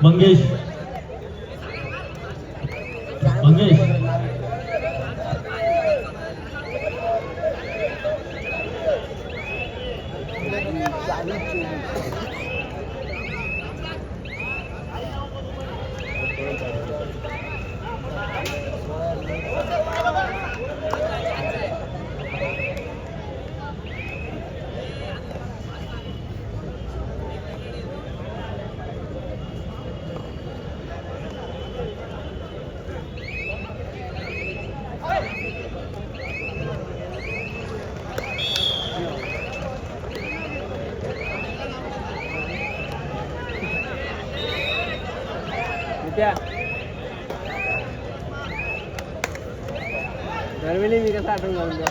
मंगेश मंगेश दरवेळी मी कसं आठवून जाऊन द्या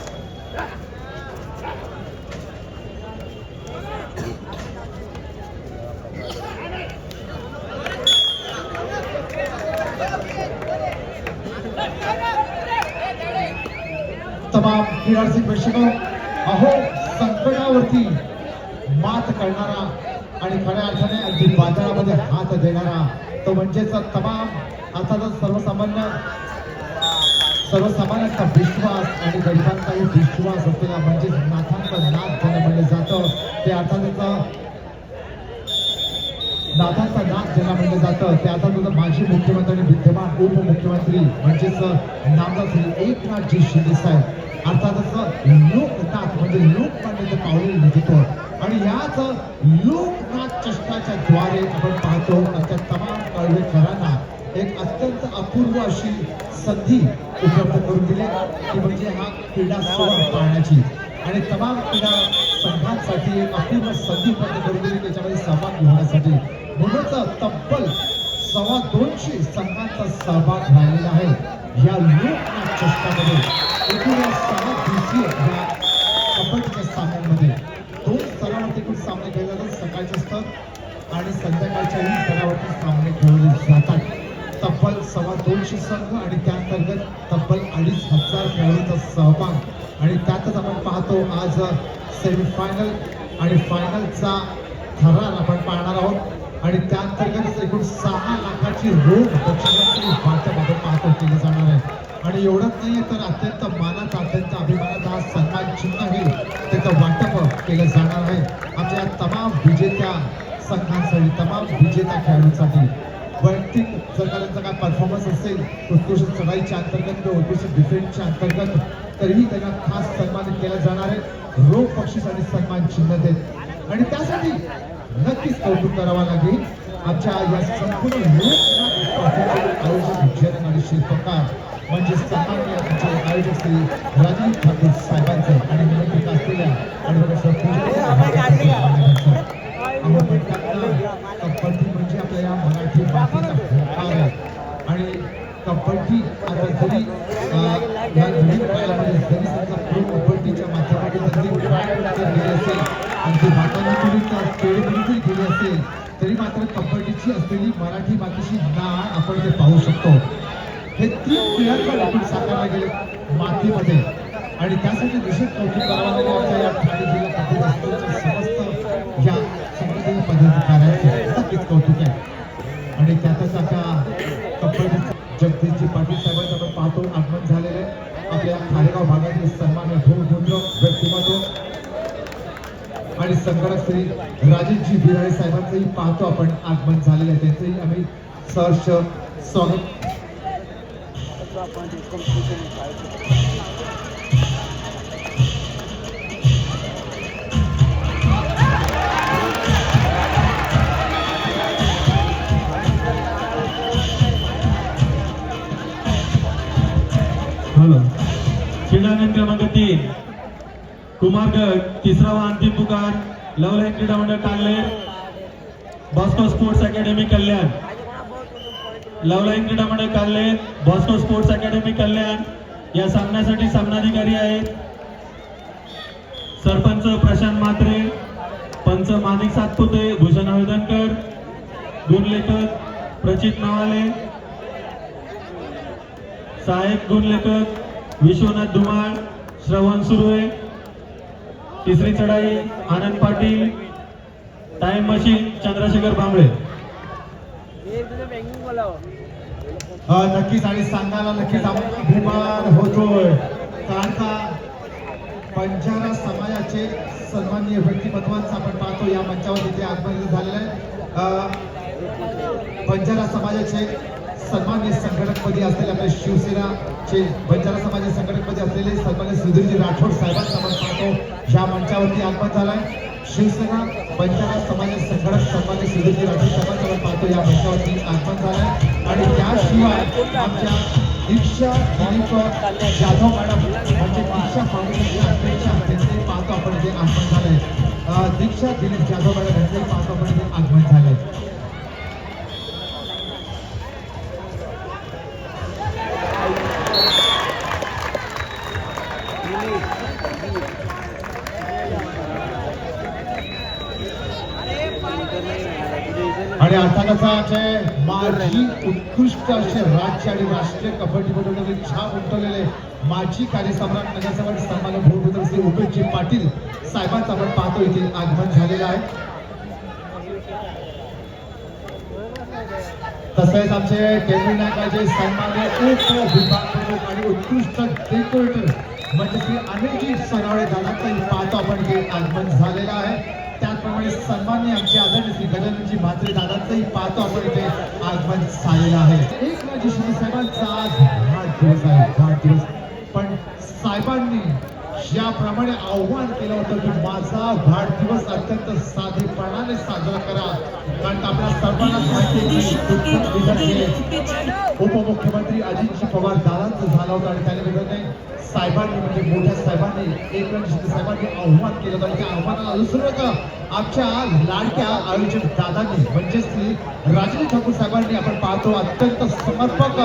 तमाम क्रीडारसिक प्रेक्षकांनो, अहो संकटावरती मात करणारा आणि खऱ्या अर्थाने अगदी बाजारामध्ये हात देणारा तो म्हणजेच तमाम अर्थातच सर्वसामान्यांचा विश्वास आणि गरिबांचाही विश्वास असलेला म्हणजेच नाथांचा नाथ ज्याला म्हणलं जातं ते अर्थातच नाथांचा नाथ ज्याला म्हणलं जातं ते अर्थातच माजी मुख्यमंत्री आणि विद्यमान उपमुख्यमंत्री म्हणजेच नामदार श्री एकनाथजी शिंदे साहेब अर्थातच लोकनाथ म्हणजे लोकमान्य पावले नेतृत्व आणि याच लोकनाथ चषकाच्या द्वारे आपण पाहतो आमच्या तमाम कळवेकरांना एक अत्यंत अपूर्व अशी संधी उपलब्ध करून दिली की म्हणजे हा क्रीडा सोहळा पाहण्याची आणि तमाम क्रीडा संघांसाठी एक अपूर्व संधी उपलब्ध करून दिली त्याच्यामध्ये सहभाग घेण्यासाठी म्हणूनच तब्बल 250 संघांचा सहभाग राहिलेला आहे या लोकनाथ चषकामध्ये एकूण 6 दिवसीय या कबड्डीच्या सामन्यांमध्ये 2 स्तरावरती एकूण सामने खेळले जातात सकाळचे स्तर आणि संध्याकाळच्याही स्तरावरती सामने खेळले जातात तब्बल 250 संघ आणि त्याअंतर्गत तब्बल 2500 खेळाडूंचा सहभाग आणि त्यातच आपण पाहतो आज सेमीफायनल आणि फायनलचा थरार आपण पाहणार आहोत आणि त्याअंतर्गत एकूण 6 लाखाची रोख दक्षिणाची वाटप आपण पाहतो केली जाणार आहे आणि एवढंच नाही तर अत्यंत मानाचा अत्यंत अभिमानाचा हा सन्मान चिन्हही त्याचं वाटप केलं जाणार आहे आपल्या तमाम विजेत्या संघांसाठी तमाम विजेत्या खेळाडूंसाठी वैयक्तिक जर का त्यांचा काय परफॉर्मन्स असेल उत्कृष्ट चढाईच्या अंतर्गत किंवा उत्कृष्ट डिफेन्सच्या अंतर्गत तरीही त्यांना खास सन्मानित केला जाणार आहे रोख बक्षीस आणि सन्मान चिन्ह देत आणि त्यासाठी नक्कीच कौतुक करावं लागेल आमच्या या संपूर्ण लोकनाथ आयोजक जन आणि शिल्पकार म्हणजे सन्माननीय आमचे आयोजक श्री राजीव ठाकूर साहेबांचं आणि निमंत्रित असलेल्या कबड्डी म्हणजे आपल्या या मराठी मातीचा होकार आहे आणि कबड्डी आता जरी या नवीन काळामध्ये जरी समजा प्रो कबड्डीच्या माध्यमातून जरी गेली असेल आणि ती वातावरणातून खेळबिडी गेली असेल तरी मात्र कबड्डीची असलेली मराठी मातीची नाळ आपण ते पाहू शकतो हे 3 पिढ्यांचा एकूण साकारला गेले मातीमध्ये आणि त्यासाठी विशेष कौतुक करावं लागेल आमच्या या ठाणे जिल्हा कबड्डी संस्थेच्या समस्त या संघटनेतील पदाधिकाऱ्यांचे नक्कीच कौतुक आहे आणि त्यातच आता कबड्डी जगदीशजी पाटील साहेबांचं आपण पाहतो आगमन झालेले आपल्या खारेगाव भागातील सन्मान्य भूमिपुत्र व्यक्तिमत्व आणि संघटक श्री राजेशजी बिराळे साहेबांचंही पाहतो आपण आगमन झालेलं आहे त्यांचंही आम्ही सहर्ष स्वागत क्रीडांगण क्रमांक 3 कुमारगड तिसरा व अंतिम पुकार लवलाईन क्रीडा मंडळ कांगलेर बॉस्को स्पोर्ट्स अकॅडमी कल्याण लवलाईन क्रीडा मंडळ कांगलेर बॉस्को स्पोर्ट्स अकॅडमी कल्याण या सामन्यासाठी सामनाधिकारी आहेत सरपंच प्रशांत म्हात्रे पंच माणिक सातपुते भूषण हळदणकर गुणलेखक प्रचित नवाले सहाय्यक गुणलेखक विश्वनाथ धुमाळ श्रवण सुर्वे तिसरी चढाई Anand Patil time machine Chandrashekhar Bhambale ranking बोलाव. नक्कीच आणि सांगायला नक्कीच आम्हाला अभिमान होतोय कारण का बंजारा समाजाचे सन्माननीय व्यक्तिमत्वांचा आपण पाहतो या मंचावर तिथे आगमन झालेलं आहे. बंजारा समाजाचे सन्माननीय संघटकपदी असलेले आपल्या शिवसेनाचे बंजारा समाजाचे संघटकपदी असलेले सन्माननीय सुधीरजी राठोड साहेबांचा आपण पाहतो या मंचावरती आगमन झालाय. शिवसेना बंजारा समाजाचे संघटक सन्माननीय सुधीरजी राठोड साहेबांचा आपण पाहतो या मंचावरती आगमन झालाय. आणि त्याशिवाय आमच्या दीक्षा दिलीप जाधव मॅडम म्हणजे दीक्षा फाउंडेशनच्या अध्यक्षा त्यांचे पाहतो आपण इथे आगमन झालंय. दीक्षा दिलीप जाधव मॅडम यांचे पाहतो आपण इथे आगमन झालंय. आणि अर्थातच आमचे माजी उत्कृष्ट असे राज्य आणि राष्ट्रीय कबड्डीपटूंमध्ये छाप उमटवलेले माजी कार्यसम्राट नगरसेवक सन्मान्य भूमिपुत्र श्री उपेशजी पाटील साहेबांचा आपण पाहतो इथे आगमन झालेलं आहे. तसेच आमचे केंद्रीय नायकाचे सन्मान्य उपविभाग प्रमुख आणि उत्कृष्ट डेकोरेटर म्हणजे श्री अनिलजी सनावळे दादांचाही पाहतो आपण इथे आगमन झालेलं आहे. त्याचप्रमाणे सन्मान्य आमचे आदरणीय श्री गजाननजी म्हात्रे दादांचंही पाहतो आपण इथे आगमन झालेलं आहे. एकनाथजी शिंदे साहेबांचा आज वाढदिवस आहे वाढदिवस पण साहेबांनी ज्याप्रमाणे आव्हान केलं होतं की माझा वाढदिवस अत्यंत साधेपणाने साजरा करा कारण आपल्या सर्वांनाच माहिती उपमुख्यमंत्री अजितजी पवार दादांचं झालं होतं आणि त्यानिमित्ताने साहेबांनी म्हणजे मोठ्या साहेबांनी एकनाथ शिंदे साहेबांनी आव्हान केलं होतं. त्या आव्हानाला अनुसरून आमच्या लाडक्या आयोजक दादांनी म्हणजे श्री राजनी ठाकूर साहेबांनी आपण पाहतो अत्यंत समर्पक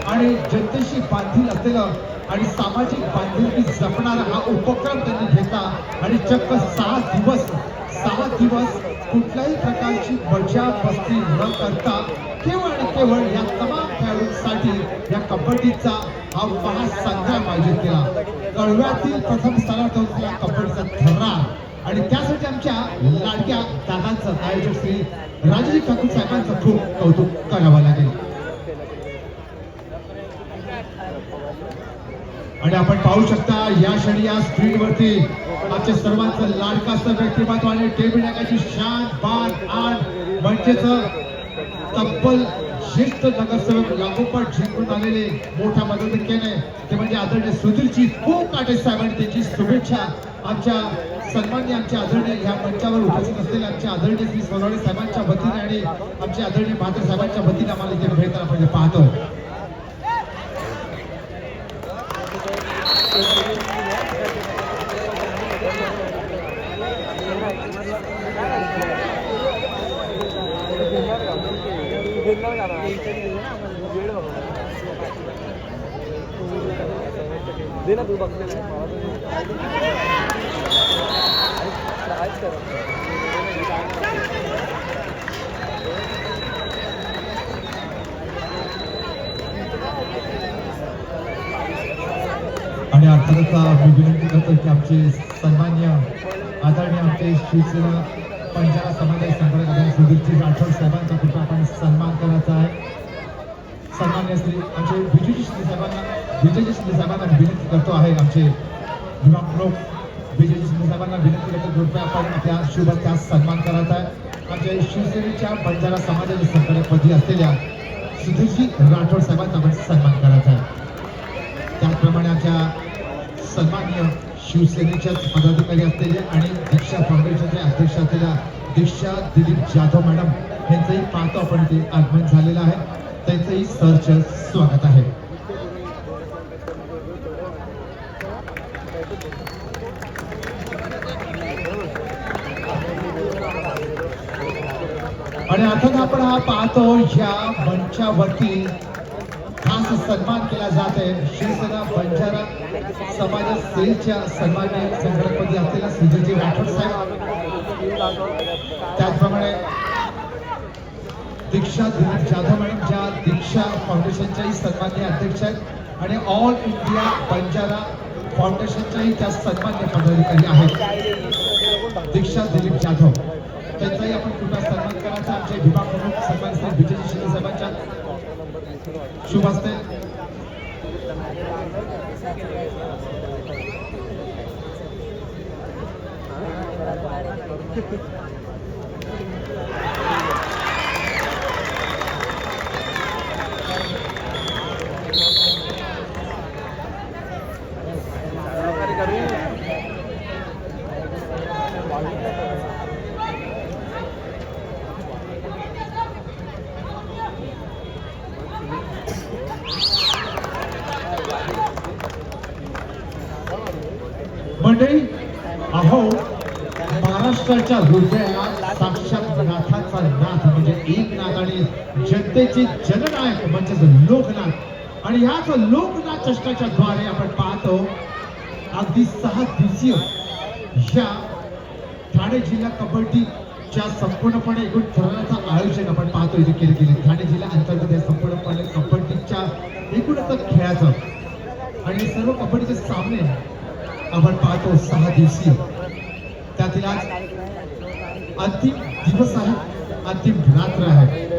आणि जनतेशी बांधील असलेलं आणि सामाजिक बांधिलकी जपणारा हा उपक्रम त्यांनी घेतला आणि चक्क 6 दिवस कुठल्याही प्रकारची मजा मस्ती न करता केवळ आणि केवळ या तमाम खेळाडूंसाठी या कबड्डीचा हा महासंग्राम आयोजित केला. कळव्यातील प्रथम स्थानावर होता कबड्डीचा थरार आणि त्यासाठी आमच्या लाडक्या दादांचं आयोजक श्री राजनी ठाकूर साहेबांचं खूप कौतुक करावं लागेल. आणि आपण पाहू शकता या क्षणी या स्क्रीनवरती आमच्या सर्वांचं लाडकाचं व्यक्तिमत्व आणि टेबल नायकाची शान बाण आण म्हणजेच तब्बल ज्येष्ठ नगरसेवक लागोपाठ जिंकून आलेले मोठ्या मदतीने ते म्हणजे आदरणीय सुधीरजी काटे साहेबांनी त्यांची शुभेच्छा आमच्या सन्माननीय आमच्या आदरणीय ह्या मंचावर उपस्थित असलेल्या आमच्या आदरणीय श्री सोनवणे साहेबांच्या वतीने आणि आमचे आदरणीय म्हात्रे साहेबांच्या वतीने आम्हाला इथे भेटताना आपण पाहतो. दे ना तू बघते आणि अर्थातच मी विनंती करतो की आमचे सन्मान्य आदरणीय आमचे शिवसेना बंजारा समाजाचे संघटक आदरणीय सुधीरजी राठोड साहेबांचा कृपया आपण सन्मान करायचा आहे. सन्मान्य श्री आमचे विजयजी शिंदे साहेबांना विनंती करतो आहे आमचे विभाग प्रमुख विजयजी शिंदे साहेबांना विनंती करतो कृपया आपण आपल्या शुभेच्छा सन्मान करायचा आहे. आमच्या शिवसेनेच्या बंजारा समाजाचे संघटकपदी असलेल्या सुधीरजी राठोड साहेबांचा आपण सन्मान करायचा आहे. त्याचप्रमाणे आमच्या सन्मान्य शिवसेनेच्याच पदाधिकारी असलेले आणि दीक्षा फाउंडेशनचे अध्यक्ष असलेल्या दीक्षा दिलीप जाधव मॅडम यांचंही पाहतो आपण इथे आगमन झालेलं आहे. त्यांचंही सहर्ष स्वागत आहे. आणि अर्थात आपण हा पाहतो या मंचावरती खास सन्मान केला जात आहे शिवसेना बंजारा समाज सेलच्या सन्मान्य संघटकपदी असलेल्या सुधीरजी राठोड साहेब त्याचप्रमाणे दीक्षा दिलीप जाधव मॅडम ज्या दीक्षा फाउंडेशनच्याही सन्मान्य अध्यक्ष आहेत आणि ऑल इंडिया बंजारा फाउंडेशनच्याही त्या सन्मान्य पदाधिकारी आहेत दीक्षा दिलीप जाधव त्यांचाही आपण कृपया सन्मान करायचा. आमचे विभाग प्रमुख सन्मान श्री विजयजी शिंदे साहेबांच्या मंडळी, अहो महाराष्ट्राच्या हृदयात साक्षात नाथाचा नाथ म्हणजे एकनाथ आणि जनतेचे जननायक म्हणजेच लोकनाथ. आणि याच लोकनाथ चषकाच्या द्वारे आपण पाहतो अगदी 6 दिवसीय या ठाणे जिल्हा कबड्डीच्या संपूर्णपणे एकूण ठरवण्याचं आयोजन आपण पाहतो इथे केले गेले. ठाणे जिल्हा अंतर्गत या संपूर्णपणे कबड्डीच्या एकूणच खेळाचं आणि सर्व कबड्डीचे सामने आपण पाहतो 6 दिवसीय. त्यातील आज अंतिम दिवस आहे, अंतिम रात्र आहे.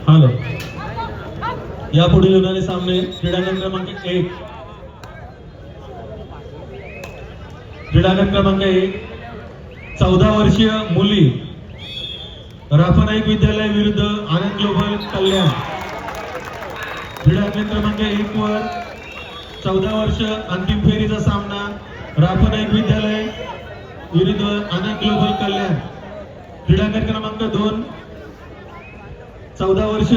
हॅलो, यापुढील होणारे सामने क्रीडांगण क्रमांक 1. क्रीडांगण क्रमांक 1 14 वर्षीय मुली राफनाईक विद्यालय विरुद्ध आनंद ग्लोबल कल्याण. क्रीडांगण क्रमांक 1 वर 14 वर्ष अंतिम फेरीचा सामना राफनाईक विद्यालय विरुद्ध आनंद ग्लोबल कल्याण. क्रीडांगण क्रमांक 2 14 वर्ष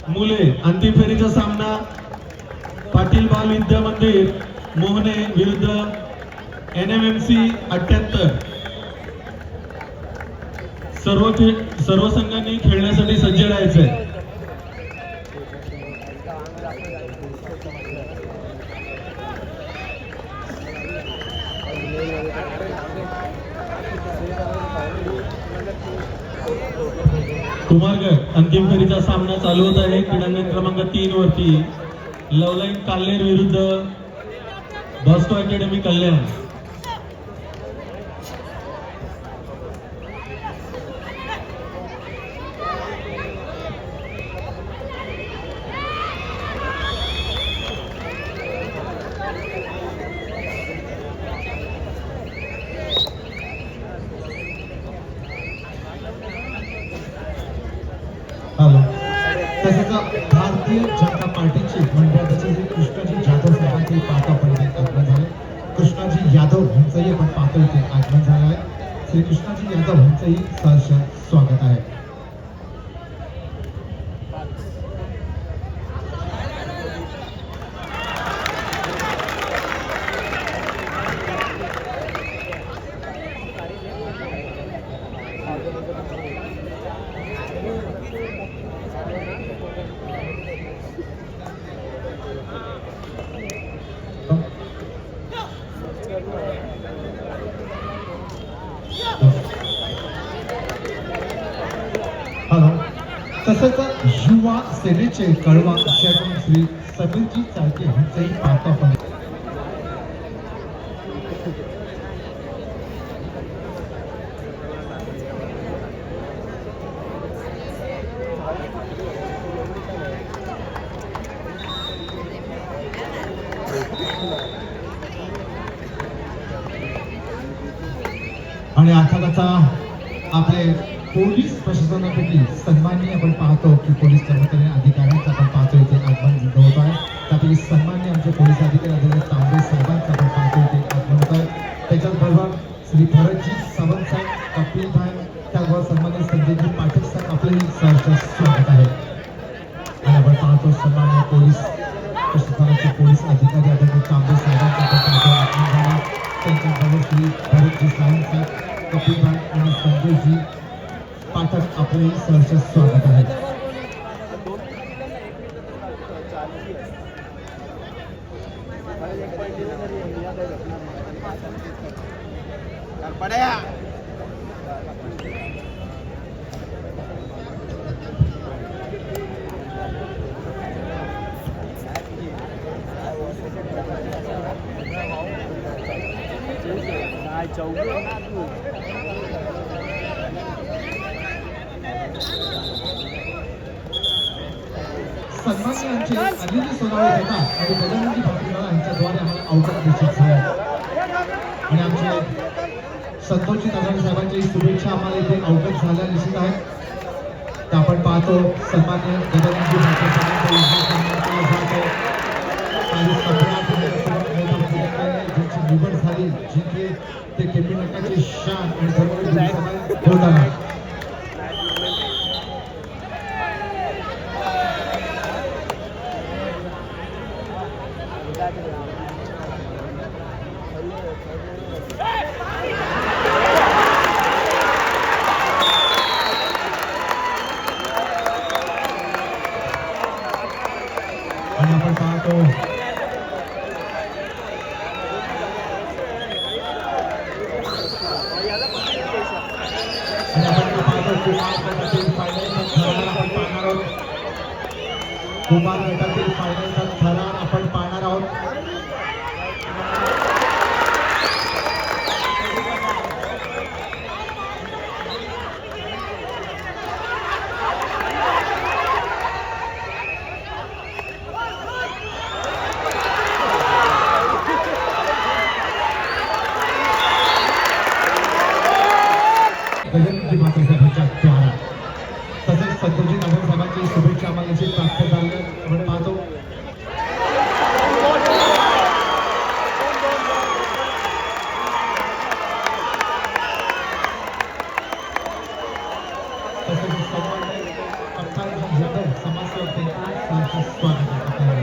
मुले अंतिम फेरीचा सामना पाटील बाल विद्या मंदिर मोहने विरुद्ध NMMC 78. सर्व संघांनी खेळण्यासाठी सज्ज राहायचंय. कुमारगड अंतिम फेरीचा सामना चालू होत आहे. क्रीडांगण क्रमांक 3 वरती लवलाईन काल्हेर विरुद्ध बॉस्को अकॅडमी कल्याण. तसेच भारतीय जनता पार्टीचे मंडळाचे कृष्णाजी जाधव साहेबांचे पाहता पडले आगमन झाले. कृष्णाजी यादव यांचंही आपण पाहतो इथे आगमन झालं आहे. श्री कृष्णाजी यादव यांचंही सहर्ष स्वागत आहे. हॅलो. तसंच युवा सेनेचे कळवा विषयाकडून श्री समीरजी चाळके यांचंही पाहतो आपण. आणि अर्थातचा आपले पोलीस प्रशासनापैकी सन्माननीय आपण पाहतो की पोलीस कर्मचारी अधिकाऱ्यांचा आपण पाहतो इथे आगमन होत आहे. त्यापैकी सन्माननीय आमचे पोलीस अधिकारी आदरणीय तांबे साहेबांचं आपण पाहतो इथे आगमन होत आहे. त्याच्याचबरोबर श्री भरतजी सावंत साहेब, कपिल भाई, त्याचबरोबर सन्माननीय संजयजी पाठक साहेब आपलंही सहर्ष स्वागत आहे. आणि आपण पाहतो सन्माननीय पोलीस प्रशासनाचे पोलीस अधिकारी आदरणीय तांबे साहेबांचं आपण पाहतो आगमन झालं. त्यांच्याबरोबर श्री भरतजी सावंत साहेब, कपिल भाई आणि संजयजी पाठक आपलेही सहर्ष स्वागत आहे. सन्माननीय आमचे अनिल सोनावळे होता आणि गजाननजी भाकरीवाला यांच्याद्वारे आम्हाला अवकाश निश्चित झाला. आणि आमचे संतोषजी तानाजी साहेबांची शुभेच्छा आम्हाला इथे अवकाश झाल्या निश्चित आहे. तर आपण पाहतो सन्माननीय गजाननजी भाकरे साहेबांचा उद्देश सन्मान केला जातो. आणि ज्यांची निवड झाली जिथे ते केपी नकाचे शान आणि धर्मवीर होताना आणि आपण पाहतो कुमार गटातील फायनलचा थरार आपण पाहणार आहोत. गजाननजी भाकरे साहेबांच्या द्वारा तसेच संतोषजी नागरे साहेबांची शुभेच्छा आम्हाला निश्चित प्राप्त झाल्या आपण पाहतो. तसेच सन्माननीय कप्तानजी जाधव समाजसेवक त्यांचे स्वागत आहे.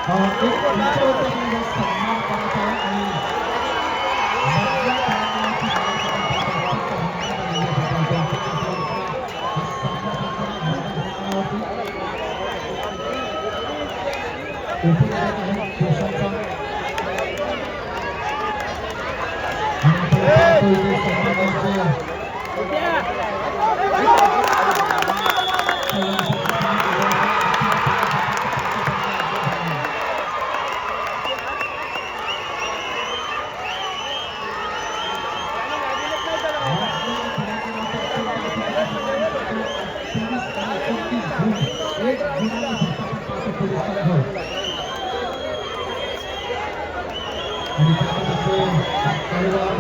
सन्मान करायचा आणि आणि त्यामध्ये काही वेळा